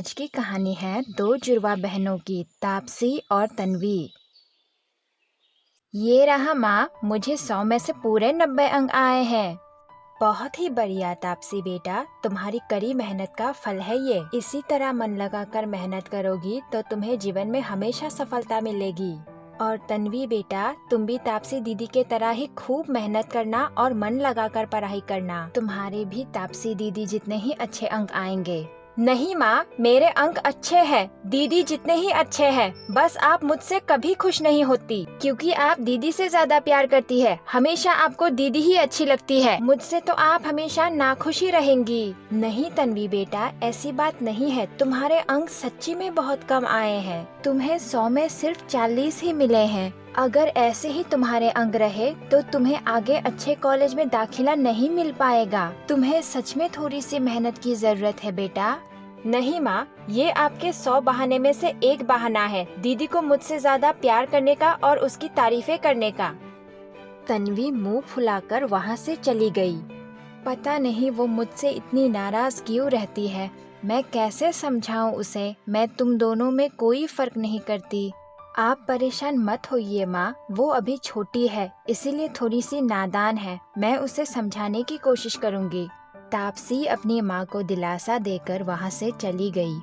आज की कहानी है दो जुड़वा बहनों की, तापसी और तन्वी। ये रहा माँ, मुझे 100 में से पूरे 90 अंक आए हैं। बहुत ही बढ़िया तापसी बेटा, तुम्हारी कड़ी मेहनत का फल है ये। इसी तरह मन लगाकर मेहनत करोगी तो तुम्हें जीवन में हमेशा सफलता मिलेगी। और तन्वी बेटा, तुम भी तापसी दीदी के तरह ही खूब मेहनत करना और मन लगाकर पढ़ाई करना। तुम्हारे भी तापसी दीदी जितने ही अच्छे अंक आएंगे। नहीं माँ, मेरे अंक अच्छे हैं, दीदी जितने ही अच्छे हैं, बस आप मुझसे कभी खुश नहीं होती, क्योंकि आप दीदी से ज्यादा प्यार करती है। हमेशा आपको दीदी ही अच्छी लगती है, मुझसे तो आप हमेशा नाखुश ही रहेंगी। नहीं तन्वी बेटा, ऐसी बात नहीं है, तुम्हारे अंक सच्ची में बहुत कम आए हैं। तुम्हें 100 में सिर्फ 40 ही मिले हैं। अगर ऐसे ही तुम्हारे अंक रहे तो तुम्हें आगे अच्छे कॉलेज में दाखिला नहीं मिल पाएगा। तुम्हें सच में थोड़ी सी मेहनत की जरूरत है बेटा। नहीं माँ, ये आपके 100 बहाने में से एक बहाना है, दीदी को मुझसे ज्यादा प्यार करने का और उसकी तारीफें करने का। तन्वी मुंह फुलाकर वहाँ से चली गई। पता नहीं वो मुझसे इतनी नाराज क्यों रहती है। मैं कैसे समझाऊं उसे, मैं तुम दोनों में कोई फर्क नहीं करती। आप परेशान मत होइए माँ, वो अभी छोटी है, इसीलिए थोड़ी सी नादान है। मैं उसे समझाने की कोशिश करूँगी। तापसी अपनी माँ को दिलासा देकर वहाँ से चली गई।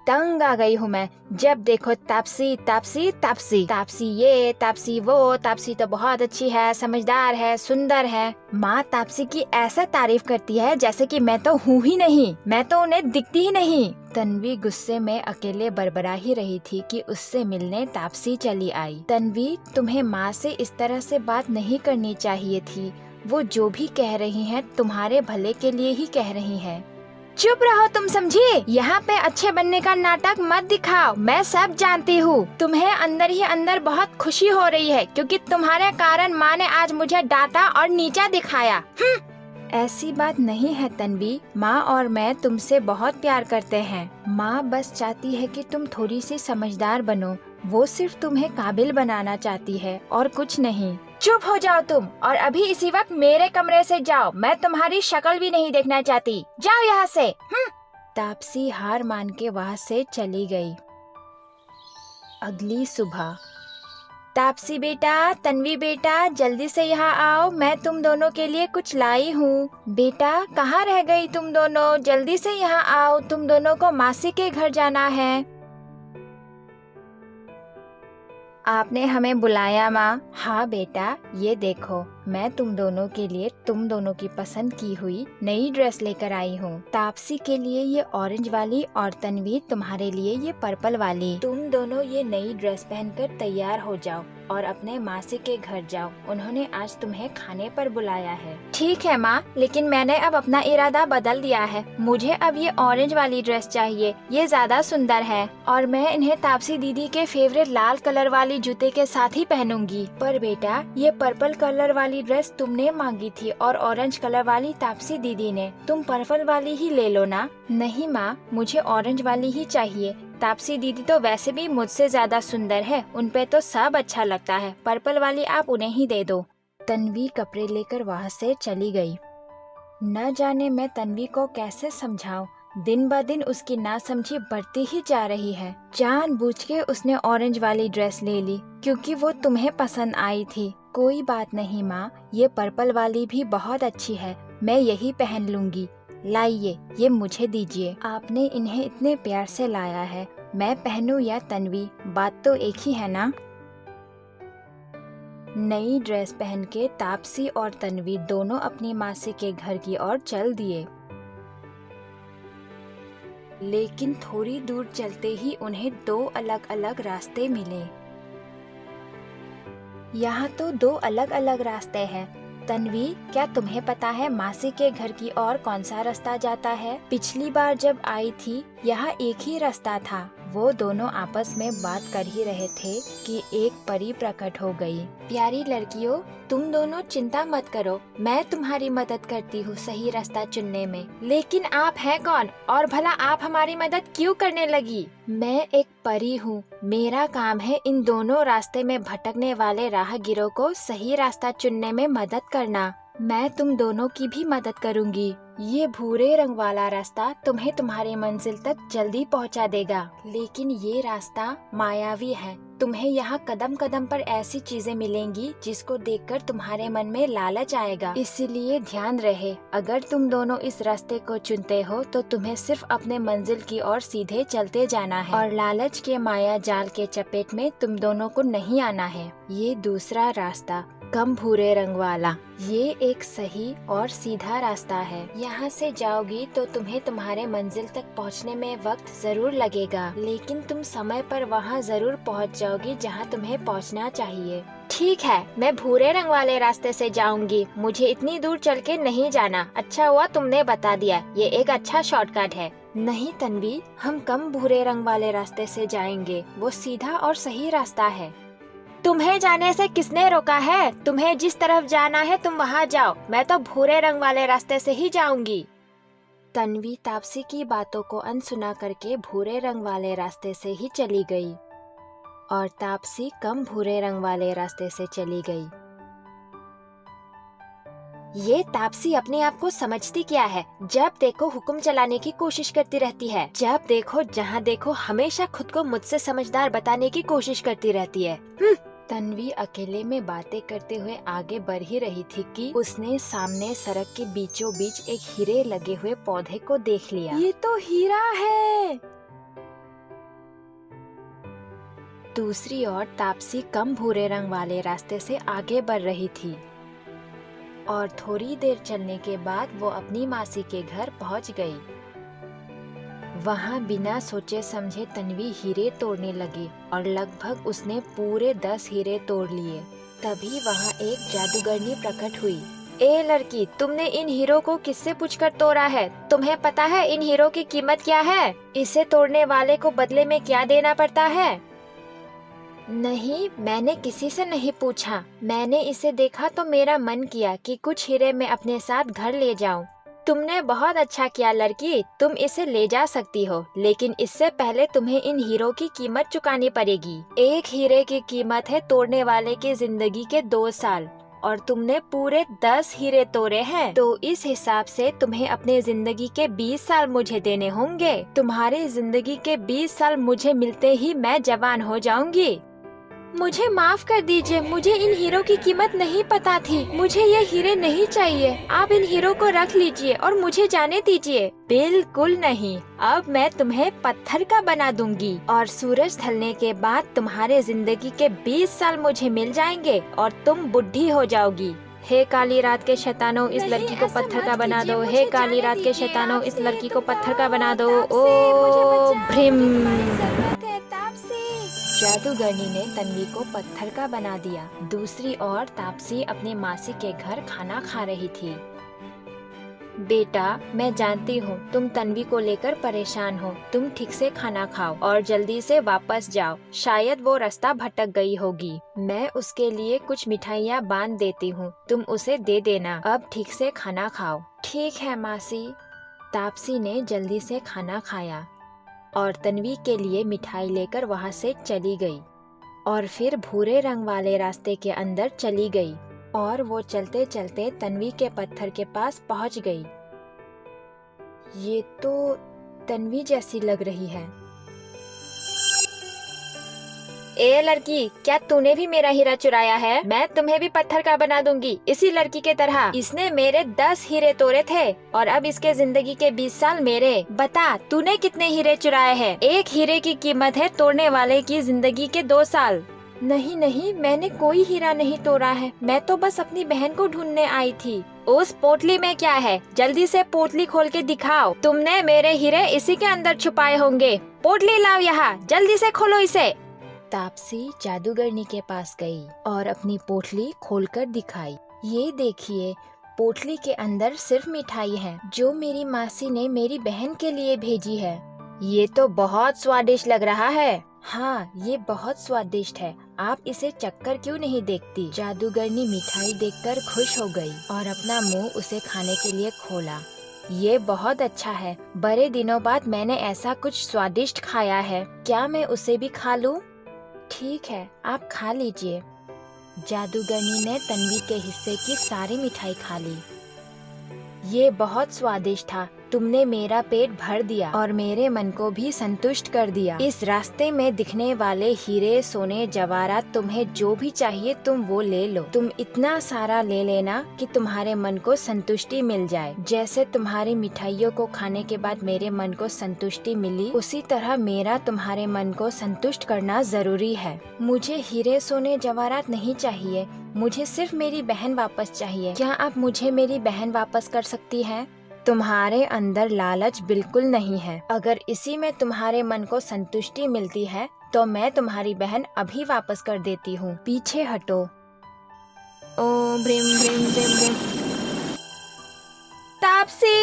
तंग आ गई हूँ मैं, जब देखो तापसी तापसी तापसी, तापसी ये तापसी वो, तापसी तो बहुत अच्छी है, समझदार है, सुंदर है। माँ तापसी की ऐसा तारीफ करती है जैसे कि मैं तो हूँ ही नहीं, मैं तो उन्हें दिखती ही नहीं। तन्वी गुस्से में अकेले बड़बड़ा ही रही थी कि उससे मिलने तापसी चली आई। तन्वी, तुम्हें माँ से इस तरह से बात नहीं करनी चाहिए थी। वो जो भी कह रही हैं तुम्हारे भले के लिए ही कह रही हैं। चुप रहो तुम, समझी? यहाँ पे अच्छे बनने का नाटक मत दिखाओ, मैं सब जानती हूँ। तुम्हें अंदर ही अंदर बहुत खुशी हो रही है क्योंकि तुम्हारे कारण माँ ने आज मुझे डांटा और नीचा दिखाया। ऐसी बात नहीं है तन्वी, माँ और मैं तुमसे बहुत प्यार करते हैं। माँ बस चाहती है कि तुम थोड़ी सी समझदार बनो, वो सिर्फ तुम्हें काबिल बनाना चाहती है और कुछ नहीं। चुप हो जाओ तुम और अभी इसी वक्त मेरे कमरे से जाओ, मैं तुम्हारी शक्ल भी नहीं देखना चाहती, जाओ यहाँ से। तापसी हार मान के वहाँ से चली गई। अगली सुबह, तापसी बेटा, तन्वी बेटा, जल्दी से यहाँ आओ, मैं तुम दोनों के लिए कुछ लाई हूँ। बेटा कहाँ रह गई तुम दोनों, जल्दी से यहाँ आओ, तुम दोनों को मासी के घर जाना है। आपने हमें बुलाया माँ? हाँ बेटा, ये देखो, मैं तुम दोनों के लिए तुम दोनों की पसंद की हुई नई ड्रेस लेकर आई हूँ। तापसी के लिए ये ऑरेंज वाली और तन्वी तुम्हारे लिए ये पर्पल वाली। तुम दोनों ये नई ड्रेस पहनकर तैयार हो जाओ और अपने मासी के घर जाओ, उन्होंने आज तुम्हें खाने पर बुलाया है। ठीक है माँ, लेकिन मैंने अब अपना इरादा बदल दिया है, मुझे अब ये ऑरेंज वाली ड्रेस चाहिए, ये ज्यादा सुंदर है और मैं इन्हें तापसी दीदी के फेवरेट लाल कलर वाली जूते के साथ ही पहनूंगी। पर बेटा, ये पर्पल कलर वाली ड्रेस तुमने मांगी थी और ऑरेंज कलर वाली तापसी दीदी ने, तुम पर्पल वाली ही ले लो ना। नहीं माँ, मुझे ऑरेंज वाली ही चाहिए, तापसी दीदी तो वैसे भी मुझसे ज्यादा सुंदर है, उन पे तो सब अच्छा लगता है, पर्पल वाली आप उन्हें ही दे दो। तन्वी कपड़े लेकर वहाँ से चली गई। न जाने मैं तन्वी को कैसे समझाऊं, दिन ब दिन उसकी नासमझी बढ़ती ही जा रही है। जानबूझ के उसने ऑरेंज वाली ड्रेस ले ली क्योंकि वो तुम्हें पसंद आई थी। कोई बात नहीं माँ, ये पर्पल वाली भी बहुत अच्छी है, मैं यही पहन लूंगी। लाइए, ये मुझे दीजिए, आपने इन्हें इतने प्यार से लाया है, मैं पहनूं या तन्वी, बात तो एक ही है ना। नई ड्रेस पहन के तापसी और तन्वी दोनों अपनी मासी के घर की ओर चल दिए। लेकिन थोड़ी दूर चलते ही उन्हें दो अलग अलग रास्ते मिले। यहाँ तो दो अलग अलग रास्ते हैं। तन्वी, क्या तुम्हें पता है मासी के घर की ओर कौन सा रास्ता जाता है? पिछली बार जब आई थी यहाँ एक ही रास्ता था। वो दोनों आपस में बात कर ही रहे थे कि एक परी प्रकट हो गई। प्यारी लड़कियों, तुम दोनों चिंता मत करो, मैं तुम्हारी मदद करती हूँ सही रास्ता चुनने में। लेकिन आप हैं कौन और भला आप हमारी मदद क्यों करने लगी? मैं एक परी हूँ, मेरा काम है इन दोनों रास्ते में भटकने वाले राहगीरों को सही रास्ता चुनने में मदद करना। मैं तुम दोनों की भी मदद करूंगी। ये भूरे रंग वाला रास्ता तुम्हें तुम्हारी मंजिल तक जल्दी पहुंचा देगा, लेकिन ये रास्ता मायावी है। तुम्हें यहाँ कदम कदम पर ऐसी चीजें मिलेंगी जिसको देखकर तुम्हारे मन में लालच आएगा। इसीलिए ध्यान रहे, अगर तुम दोनों इस रास्ते को चुनते हो तो तुम्हें सिर्फ अपने मंजिल की ओर सीधे चलते जाना है और लालच के माया जाल के चपेट में तुम दोनों को नहीं आना है। ये दूसरा रास्ता, कम भूरे रंग वाला, ये एक सही और सीधा रास्ता है। यहाँ से जाओगी तो तुम्हें तुम्हारे मंजिल तक पहुँचने में वक्त जरूर लगेगा, लेकिन तुम समय पर वहाँ जरूर पहुँच जाओगी जहाँ तुम्हें पहुँचना चाहिए। ठीक है, मैं भूरे रंग वाले रास्ते से जाऊंगी। मुझे इतनी दूर चल के नहीं जाना। अच्छा हुआ तुमने बता दिया, ये एक अच्छा शॉर्टकट है। नहीं तन्वी, हम कम भूरे रंग वाले रास्ते से जाएंगे, वो सीधा और सही रास्ता है। तुम्हें जाने से किसने रोका है? तुम्हें जिस तरफ जाना है तुम वहाँ जाओ, मैं तो भूरे रंग वाले रास्ते से ही जाऊंगी। तन्वी तापसी की बातों को अनसुना करके भूरे रंग वाले रास्ते से ही चली गई और तापसी कम भूरे रंग वाले रास्ते से चली गई। ये तापसी अपने आप को समझती क्या है? जब देखो हुक्म चलाने की कोशिश करती रहती है, जब देखो जहाँ देखो हमेशा खुद को मुझसे समझदार बताने की कोशिश करती रहती है। तन्वी अकेले में बातें करते हुए आगे बढ़ ही रही थी कि उसने सामने सड़क के बीचों बीच एक हीरे लगे हुए पौधे को देख लिया। ये तो हीरा है। दूसरी ओर तापसी कम भूरे रंग वाले रास्ते से आगे बढ़ रही थी और थोड़ी देर चलने के बाद वो अपनी मासी के घर पहुंच गई। वहाँ बिना सोचे समझे तन्वी हीरे तोड़ने लगी और लगभग उसने पूरे 10 हीरे तोड़ लिए। तभी वहाँ एक जादूगरनी प्रकट हुई। ए लड़की, तुमने इन हीरो को किससे पूछकर तोड़ा है? तुम्हें पता है इन हीरो की कीमत क्या है? इसे तोड़ने वाले को बदले में क्या देना पड़ता है? नहीं, मैंने किसी से नहीं पूछा। मैंने इसे देखा तो मेरा मन किया कि कुछ हीरे मैं अपने साथ घर ले जाऊं। तुमने बहुत अच्छा किया लड़की, तुम इसे ले जा सकती हो, लेकिन इससे पहले तुम्हें इन हीरो की कीमत चुकानी पड़ेगी। एक हीरे की कीमत है तोड़ने वाले की जिंदगी के 2 साल और तुमने पूरे 10 हीरे तोड़े हैं, तो इस हिसाब से तुम्हें अपने जिंदगी के 20 साल मुझे देने होंगे। तुम्हारी जिंदगी के 20 साल मुझे मिलते ही मैं जवान हो जाऊंगी। मुझे माफ कर दीजिए, मुझे इन हीरो की कीमत नहीं पता थी। मुझे ये हीरे नहीं चाहिए। आप इन हीरो को रख लीजिए और मुझे जाने दीजिए। बिल्कुल नहीं, अब मैं तुम्हें पत्थर का बना दूंगी और सूरज ढलने के बाद तुम्हारे जिंदगी के 20 साल मुझे मिल जाएंगे और तुम बुढ़ी हो जाओगी। हे काली रात के शैतानों, इस लड़की को पत्थर का बना दो। हे काली रात के शैतानों, इस लड़की को पत्थर का बना दो। ओ भ्रिम। जादूगरनी ने तन्वी को पत्थर का बना दिया। दूसरी ओर तापसी अपनी मासी के घर खाना खा रही थी। बेटा, मैं जानती हूँ तुम तन्वी को लेकर परेशान हो। तुम ठीक से खाना खाओ और जल्दी से वापस जाओ। शायद वो रास्ता भटक गई होगी। मैं उसके लिए कुछ मिठाइयाँ बांध देती हूँ, तुम उसे दे देना। अब ठीक से खाना खाओ। ठीक है मासी। तापसी ने जल्दी से खाना खाया और तन्वी के लिए मिठाई लेकर वहाँ से चली गई और फिर भूरे रंग वाले रास्ते के अंदर चली गई और वो चलते चलते तन्वी के पत्थर के पास पहुँच गई। ये तो तन्वी जैसी लग रही है। ए लड़की, क्या तूने भी मेरा हीरा चुराया है? मैं तुम्हें भी पत्थर का बना दूंगी, इसी लड़की के तरह। इसने मेरे 10 हीरे तोड़े थे और अब इसके जिंदगी के 20 साल मेरे। बता, तूने कितने हीरे चुराए हैं? एक हीरे की कीमत है तोड़ने वाले की जिंदगी के 2 साल। नहीं नहीं, मैंने कोई हीरा नहीं तोड़ा है। मैं तो बस अपनी बहन को ढूंढने आई थी। उस पोटली में क्या है? जल्दी से पोटली खोल के दिखाओ। तुमने मेरे हीरे इसी के अंदर छुपाए होंगे। पोटली लाओ यहाँ, जल्दी से खोलो इसे। तापसी जादूगरनी के पास गई और अपनी पोटली खोलकर दिखाई। ये देखिए, पोटली के अंदर सिर्फ मिठाई है जो मेरी मासी ने मेरी बहन के लिए भेजी है। ये तो बहुत स्वादिष्ट लग रहा है। हाँ, ये बहुत स्वादिष्ट है। आप इसे चखकर क्यों नहीं देखती? जादूगरनी मिठाई देखकर खुश हो गई और अपना मुंह उसे खाने के लिए खोला। ये बहुत अच्छा है। बड़े दिनों बाद मैंने ऐसा कुछ स्वादिष्ट खाया है। क्या मैं उसे भी खा लूं? ठीक है, आप खा लीजिए। जादूगरनी ने तन्वी के हिस्से की सारी मिठाई खा ली। ये बहुत स्वादिष्ट था। तुमने मेरा पेट भर दिया और मेरे मन को भी संतुष्ट कर दिया। इस रास्ते में दिखने वाले हीरे, सोने, जवाहरात, तुम्हें जो भी चाहिए तुम वो ले लो। तुम इतना सारा ले लेना कि तुम्हारे मन को संतुष्टि मिल जाए। जैसे तुम्हारी मिठाइयों को खाने के बाद मेरे मन को संतुष्टि मिली, उसी तरह मेरा तुम्हारे मन को संतुष्ट करना जरूरी है। मुझे हीरे, सोने, जवाहरात नहीं चाहिए, मुझे सिर्फ मेरी बहन वापस चाहिए। क्या आप मुझे मेरी बहन वापस कर सकती हैं? तुम्हारे अंदर लालच बिल्कुल नहीं है। अगर इसी में तुम्हारे मन को संतुष्टि मिलती है तो मैं तुम्हारी बहन अभी वापस कर देती हूँ। पीछे हटो। ओम भ्रीम भ्रीम भ्रीम भ्रीम। तापसी,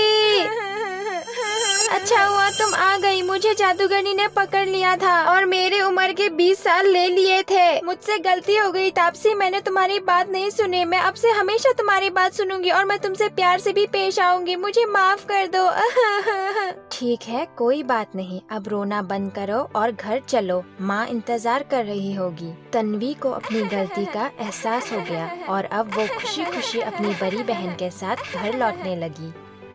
अच्छा हुआ तुम आ गई। मुझे जादूगरनी ने पकड़ लिया था और मेरे उम्र के 20 साल ले लिए थे। मुझसे गलती हो गई तापसी, मैंने तुम्हारी बात नहीं सुनी। मैं अब से हमेशा तुम्हारी बात सुनूंगी और मैं तुमसे प्यार से भी पेश आऊंगी। मुझे माफ कर दो। ठीक है, कोई बात नहीं। अब रोना बंद करो और घर चलो, माँ इंतजार कर रही होगी। तन्वी को अपनी गलती का एहसास हो गया और अब वो खुशी खुशी अपनी बड़ी बहन के साथ घर लौटने लगी।